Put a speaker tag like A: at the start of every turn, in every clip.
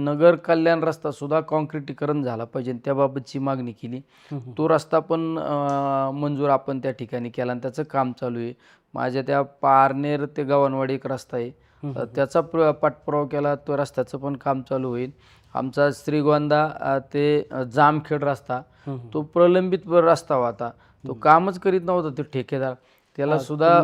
A: नगर कल्याण रस्ता सुद्धा काँक्रिटीकरण झाला पाहिजे त्याबाबतची मागणी केली. तो रस्ता पण मंजूर आपण त्या ठिकाणी केला आणि त्याचं काम चालू आहे. माझ्या त्या पारनेर ते गव्हाणवाडी एक रस्ता आहे, त्याचा पाठपुरावा केला, तो रस्त्याचं पण काम चालू होईल. आमचा श्रीगोंदा ते जामखेड रस्ता तो प्रलंबित रस्ता होता, तो कामच करीत नव्हता तो ठेकेदार. त्याला सुद्धा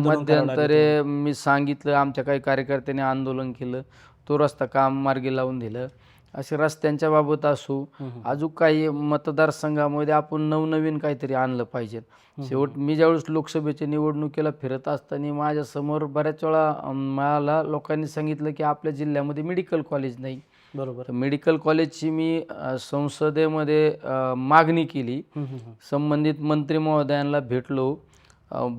A: मध्यंतरे मी सांगितलं, आमच्या काही कार्यकर्त्यांनी आंदोलन केलं, तो रस्ता काम मार्गी लावून दिलं. असे रस्त्यांच्या बाबत असो, अजून काही मतदारसंघामध्ये आपण नवनवीन काहीतरी आणलं पाहिजे. शेवट मी ज्यावेळेस लोकसभेच्या निवडणुकीला फिरत असताना माझ्यासमोर बऱ्याच वेळा मला लोकांनी सांगितलं की आपल्या जिल्ह्यामध्ये मेडिकल कॉलेज नाही.
B: बरोबर.
A: मेडिकल कॉलेजची मी संसदेमध्ये मागणी केली. संबंधित मंत्री महोदयांना भेटलो.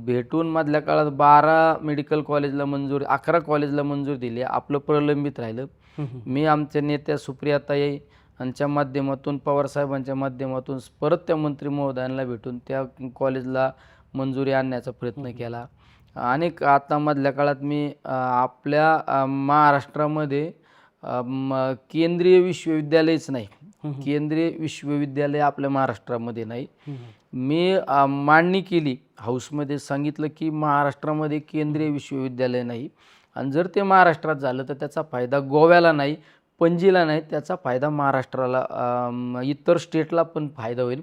A: भेटून मधल्या काळात 12 मेडिकल कॉलेजला मंजूर, 11 कॉलेजला मंजूर दिली. आपलं प्रलंबित राहिलं. मी आमच्या नेत्या सुप्रियाताई यांच्या माध्यमातून, पवारसाहेबांच्या माध्यमातून परत त्या मंत्री महोदयांना भेटून त्या कॉलेजला मंजुरी आणण्याचा प्रयत्न केला. आणि आता मधल्या काळात मी आपल्या महाराष्ट्रामध्ये केंद्रीय विश्वविद्यालयच नाही, केंद्रीय विश्वविद्यालय आपल्या महाराष्ट्रामध्ये नाही. मी मांडणी केली हाऊसमध्ये, सांगितलं की महाराष्ट्रामध्ये केंद्रीय विश्वविद्यालय नाही आणि जर ते महाराष्ट्रात झालं तर त्याचा फायदा गोव्याला नाही, पणजीला नाही, त्याचा फायदा महाराष्ट्राला, इतर स्टेटला पण फायदा होईल.